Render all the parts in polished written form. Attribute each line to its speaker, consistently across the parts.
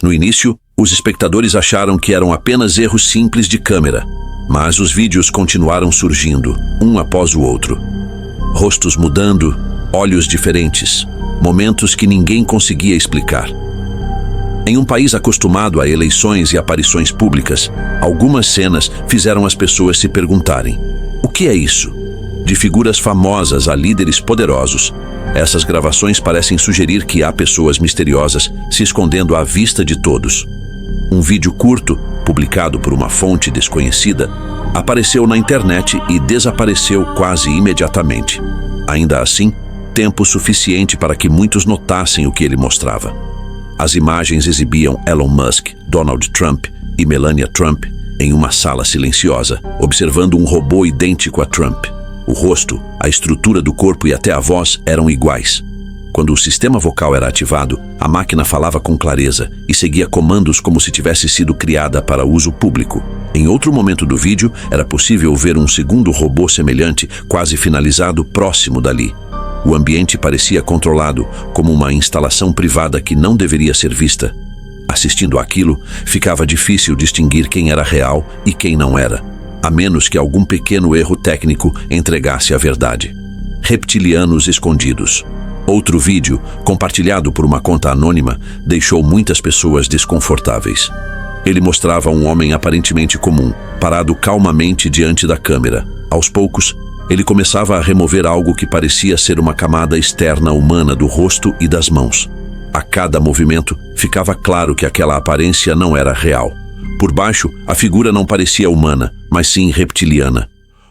Speaker 1: No início, os espectadores acharam que eram apenas erros simples de câmera, mas os vídeos continuaram surgindo, um após o outro. Rostos mudando, olhos diferentes, momentos que ninguém conseguia explicar. Em um país acostumado a eleições e aparições públicas, algumas cenas fizeram as pessoas se perguntarem: o que é isso? De figuras famosas a líderes poderosos, essas gravações parecem sugerir que há pessoas misteriosas se escondendo à vista de todos. Um vídeo curto, publicado por uma fonte desconhecida, apareceu na internet e desapareceu quase imediatamente. Ainda assim, tempo suficiente para que muitos notassem o que ele mostrava. As imagens exibiam Elon Musk, Donald Trump e Melania Trump em uma sala silenciosa, observando um robô idêntico a Trump. O rosto, a estrutura do corpo e até a voz eram iguais. Quando o sistema vocal era ativado, a máquina falava com clareza e seguia comandos como se tivesse sido criada para uso público. Em outro momento do vídeo, era possível ver um segundo robô semelhante, quase finalizado, próximo dali. O ambiente parecia controlado, como uma instalação privada que não deveria ser vista. Assistindo àquilo, ficava difícil distinguir quem era real e quem não era, a menos que algum pequeno erro técnico entregasse a verdade. Reptilianos escondidos. Outro vídeo, compartilhado por uma conta anônima, deixou muitas pessoas desconfortáveis. Ele mostrava um homem aparentemente comum, parado calmamente diante da câmera. Aos poucos, ele começava a remover algo que parecia ser uma camada externa humana do rosto e das mãos. A cada movimento, ficava claro que aquela aparência não era real. Por baixo, a figura não parecia humana, mas sim reptiliana.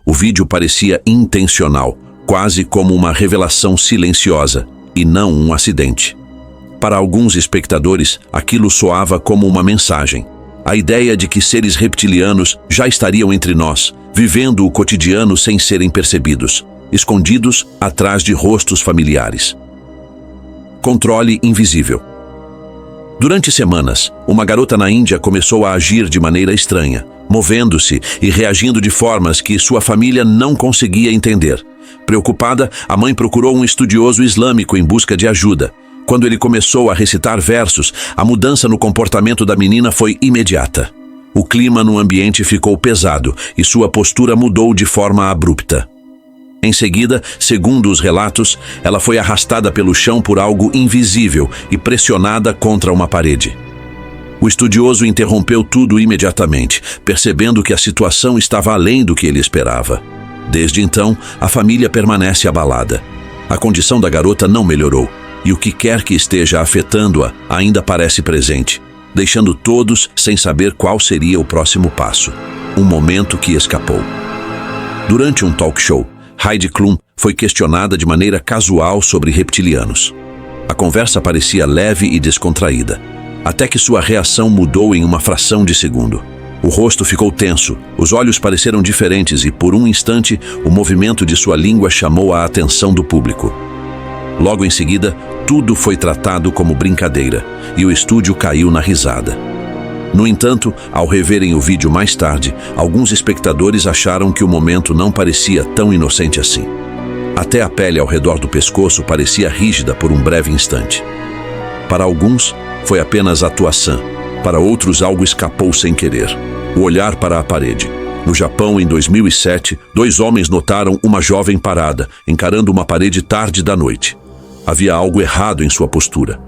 Speaker 1: O vídeo parecia intencional, quase como uma revelação silenciosa, e não um acidente. Para alguns espectadores, aquilo soava como uma mensagem. A ideia de que seres reptilianos já estariam entre nós, vivendo o cotidiano sem serem percebidos, escondidos atrás de rostos familiares. Controle invisível. Durante semanas, uma garota na Índia começou a agir de maneira estranha, movendo-se e reagindo de formas que sua família não conseguia entender. Preocupada, a mãe procurou um estudioso islâmico em busca de ajuda. Quando ele começou a recitar versos, a mudança no comportamento da menina foi imediata. O clima no ambiente ficou pesado e sua postura mudou de forma abrupta. Em seguida, segundo os relatos, ela foi arrastada pelo chão por algo invisível e pressionada contra uma parede. O estudioso interrompeu tudo imediatamente, percebendo que a situação estava além do que ele esperava. Desde então, a família permanece abalada. A condição da garota não melhorou, e o que quer que esteja afetando-a ainda parece presente, deixando todos sem saber qual seria o próximo passo. Um momento que escapou. Durante um talk show, Heidi Klum foi questionada de maneira casual sobre reptilianos. A conversa parecia leve e descontraída, até que sua reação mudou em uma fração de segundo. O rosto ficou tenso, os olhos pareceram diferentes e, por um instante, o movimento de sua língua chamou a atenção do público. Logo em seguida, tudo foi tratado como brincadeira e o estúdio caiu na risada. No entanto, ao reverem o vídeo mais tarde, alguns espectadores acharam que o momento não parecia tão inocente assim. Até a pele ao redor do pescoço parecia rígida por um breve instante. Para alguns, foi apenas atuação. Para outros, algo escapou sem querer. O olhar para a parede. No Japão, em 2007, 2 homens notaram uma jovem parada, encarando uma parede tarde da noite. Havia algo errado em sua postura.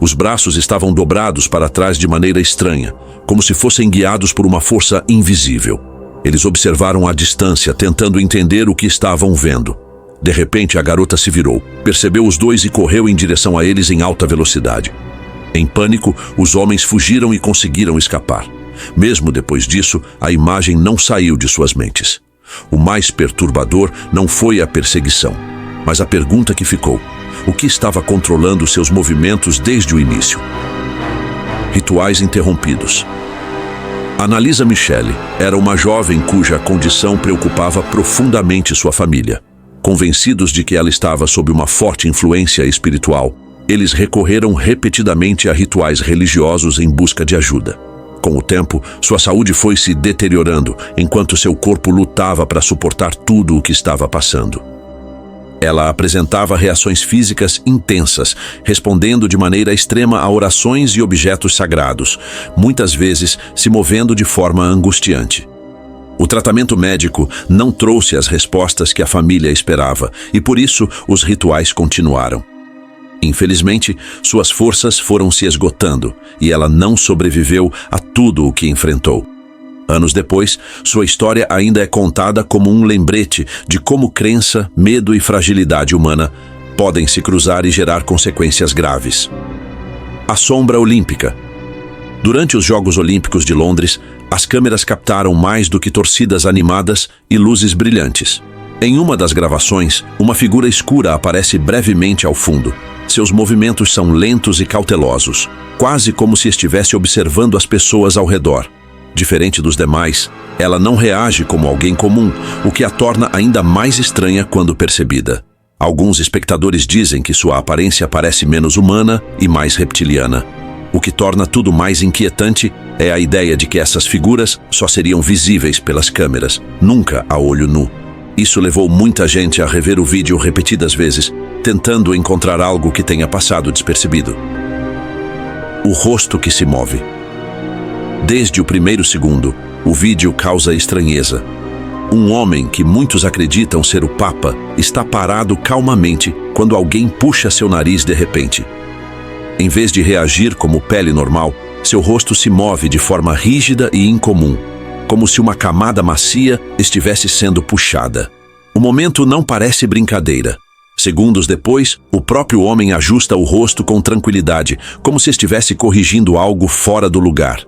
Speaker 1: Os braços estavam dobrados para trás de maneira estranha, como se fossem guiados por uma força invisível. Eles observaram à distância, tentando entender o que estavam vendo. De repente, a garota se virou, percebeu os 2 e correu em direção a eles em alta velocidade. Em pânico, os homens fugiram e conseguiram escapar. Mesmo depois disso, a imagem não saiu de suas mentes. O mais perturbador não foi a perseguição, mas a pergunta que ficou: o que estava controlando seus movimentos desde o início? Rituais interrompidos. Annalisa Michele era uma jovem cuja condição preocupava profundamente sua família. Convencidos de que ela estava sob uma forte influência espiritual, eles recorreram repetidamente a rituais religiosos em busca de ajuda. Com o tempo, sua saúde foi se deteriorando, enquanto seu corpo lutava para suportar tudo o que estava passando. Ela apresentava reações físicas intensas, respondendo de maneira extrema a orações e objetos sagrados, muitas vezes se movendo de forma angustiante. O tratamento médico não trouxe as respostas que a família esperava, e por isso os rituais continuaram. Infelizmente, suas forças foram se esgotando e ela não sobreviveu a tudo o que enfrentou. Anos depois, sua história ainda é contada como um lembrete de como crença, medo e fragilidade humana podem se cruzar e gerar consequências graves. A sombra olímpica. Durante os Jogos Olímpicos de Londres, as câmeras captaram mais do que torcidas animadas e luzes brilhantes. Em uma das gravações, uma figura escura aparece brevemente ao fundo. Seus movimentos são lentos e cautelosos, quase como se estivesse observando as pessoas ao redor. Diferente dos demais, ela não reage como alguém comum, o que a torna ainda mais estranha quando percebida. Alguns espectadores dizem que sua aparência parece menos humana e mais reptiliana. O que torna tudo mais inquietante é a ideia de que essas figuras só seriam visíveis pelas câmeras, nunca a olho nu. Isso levou muita gente a rever o vídeo repetidas vezes, tentando encontrar algo que tenha passado despercebido. O rosto que se move. Desde o primeiro segundo, o vídeo causa estranheza. Um homem que muitos acreditam ser o Papa está parado calmamente quando alguém puxa seu nariz de repente. Em vez de reagir como pele normal, seu rosto se move de forma rígida e incomum, como se uma camada macia estivesse sendo puxada. O momento não parece brincadeira. Segundos depois, o próprio homem ajusta o rosto com tranquilidade, como se estivesse corrigindo algo fora do lugar.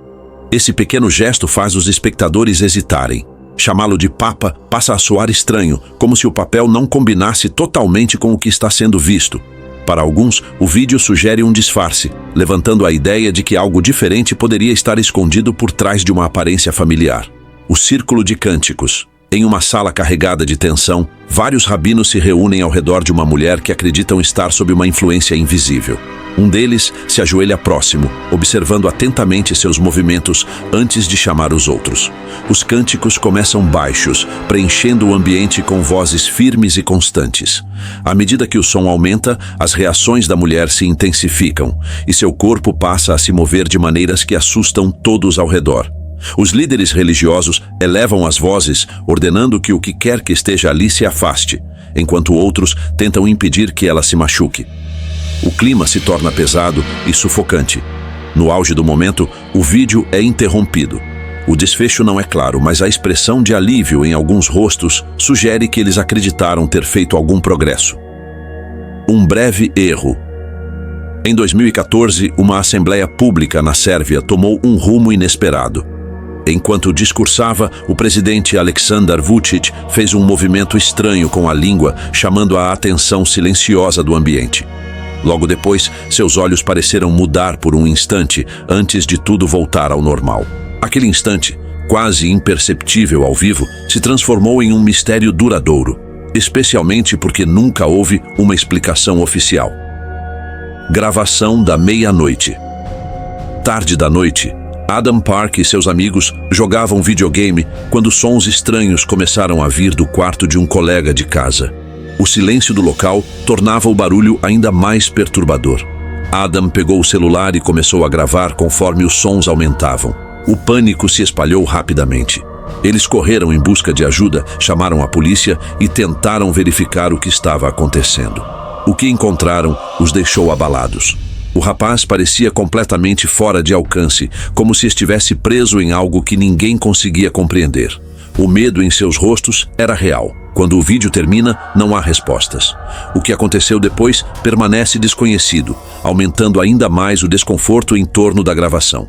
Speaker 1: Esse pequeno gesto faz os espectadores hesitarem. Chamá-lo de Papa passa a soar estranho, como se o papel não combinasse totalmente com o que está sendo visto. Para alguns, o vídeo sugere um disfarce, levantando a ideia de que algo diferente poderia estar escondido por trás de uma aparência familiar. O Círculo de Cânticos. Em uma sala carregada de tensão, vários rabinos se reúnem ao redor de uma mulher que acreditam estar sob uma influência invisível. Um deles se ajoelha próximo, observando atentamente seus movimentos antes de chamar os outros. Os cânticos começam baixos, preenchendo o ambiente com vozes firmes e constantes. À medida que o som aumenta, as reações da mulher se intensificam, e seu corpo passa a se mover de maneiras que assustam todos ao redor. Os líderes religiosos elevam as vozes, ordenando que o que quer que esteja ali se afaste, enquanto outros tentam impedir que ela se machuque. O clima se torna pesado e sufocante. No auge do momento, o vídeo é interrompido. O desfecho não é claro, mas a expressão de alívio em alguns rostos sugere que eles acreditaram ter feito algum progresso. Um breve erro. Em 2014, uma assembleia pública na Sérvia tomou um rumo inesperado. Enquanto discursava, o presidente Aleksandar Vučić fez um movimento estranho com a língua, chamando a atenção silenciosa do ambiente. Logo depois, seus olhos pareceram mudar por um instante, antes de tudo voltar ao normal. Aquele instante, quase imperceptível ao vivo, se transformou em um mistério duradouro, especialmente porque nunca houve uma explicação oficial. Gravação da meia-noite. Tarde da noite, Adam Park e seus amigos jogavam videogame quando sons estranhos começaram a vir do quarto de um colega de casa. O silêncio do local tornava o barulho ainda mais perturbador. Adam pegou o celular e começou a gravar conforme os sons aumentavam. O pânico se espalhou rapidamente. Eles correram em busca de ajuda, chamaram a polícia e tentaram verificar o que estava acontecendo. O que encontraram os deixou abalados. O rapaz parecia completamente fora de alcance, como se estivesse preso em algo que ninguém conseguia compreender. O medo em seus rostos era real. Quando o vídeo termina, não há respostas. O que aconteceu depois permanece desconhecido, aumentando ainda mais o desconforto em torno da gravação.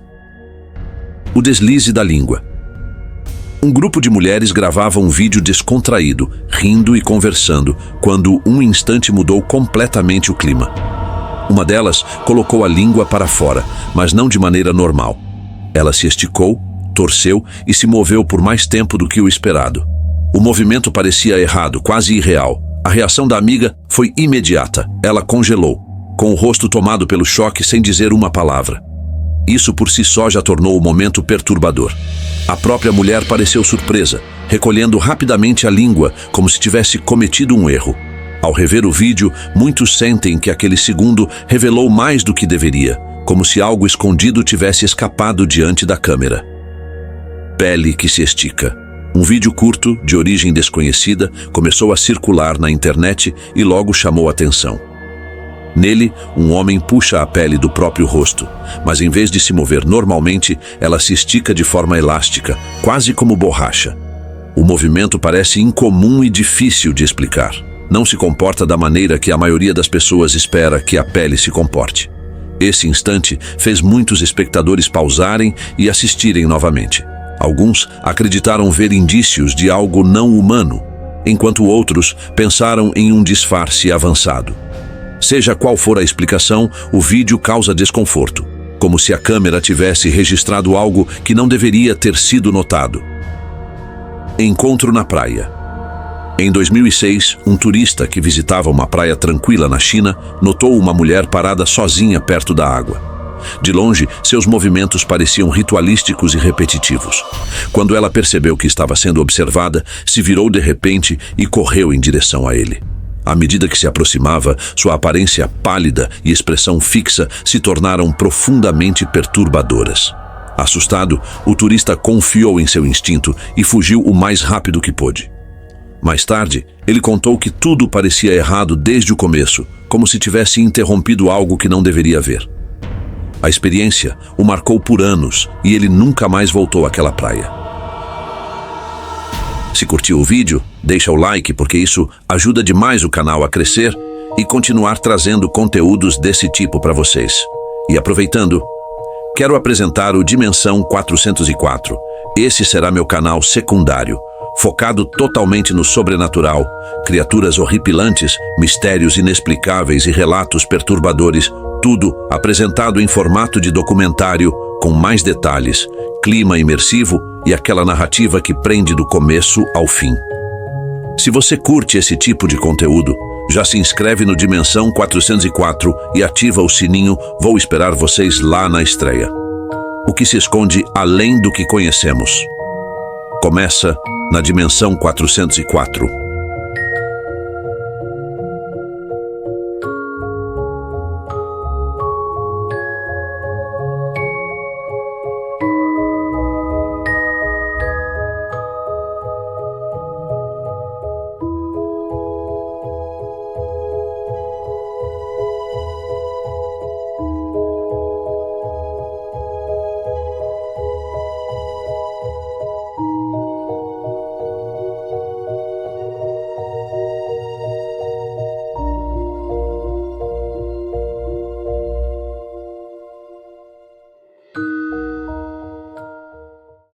Speaker 1: O deslize da língua. Um grupo de mulheres gravava um vídeo descontraído, rindo e conversando, quando um instante mudou completamente o clima. Uma delas colocou a língua para fora, mas não de maneira normal. Ela se esticou, torceu e se moveu por mais tempo do que o esperado. O movimento parecia errado, quase irreal. A reação da amiga foi imediata. Ela congelou, com o rosto tomado pelo choque sem dizer uma palavra. Isso por si só já tornou o momento perturbador. A própria mulher pareceu surpresa, recolhendo rapidamente a língua, como se tivesse cometido um erro. Ao rever o vídeo, muitos sentem que aquele segundo revelou mais do que deveria, como se algo escondido tivesse escapado diante da câmera. Pele que se estica. Um vídeo curto, de origem desconhecida, começou a circular na internet e logo chamou atenção. Nele, um homem puxa a pele do próprio rosto, mas em vez de se mover normalmente, ela se estica de forma elástica, quase como borracha. O movimento parece incomum e difícil de explicar. Não se comporta da maneira que a maioria das pessoas espera que a pele se comporte. Esse instante fez muitos espectadores pausarem e assistirem novamente. Alguns acreditaram ver indícios de algo não humano, enquanto outros pensaram em um disfarce avançado. Seja qual for a explicação, o vídeo causa desconforto, como se a câmera tivesse registrado algo que não deveria ter sido notado. Encontro na praia. Em 2006, um turista que visitava uma praia tranquila na China notou uma mulher parada sozinha perto da água. De longe, seus movimentos pareciam ritualísticos e repetitivos. Quando ela percebeu que estava sendo observada, se virou de repente e correu em direção a ele. À medida que se aproximava, sua aparência pálida e expressão fixa se tornaram profundamente perturbadoras. Assustado, o turista confiou em seu instinto e fugiu o mais rápido que pôde. Mais tarde, ele contou que tudo parecia errado desde o começo, como se tivesse interrompido algo que não deveria ver. A experiência o marcou por anos e ele nunca mais voltou àquela praia. Se curtiu o vídeo, deixa o like porque isso ajuda demais o canal a crescer e continuar trazendo conteúdos desse tipo para vocês. E aproveitando, quero apresentar o Dimensão 404. Esse será meu canal secundário, focado totalmente no sobrenatural, criaturas horripilantes, mistérios inexplicáveis e relatos perturbadores, tudo apresentado em formato de documentário, com mais detalhes, clima imersivo e aquela narrativa que prende do começo ao fim. Se você curte esse tipo de conteúdo, já se inscreve no Dimensão 404 e ativa o sininho. Vou esperar vocês lá na estreia. O que se esconde além do que conhecemos? Começa na Dimensão 404.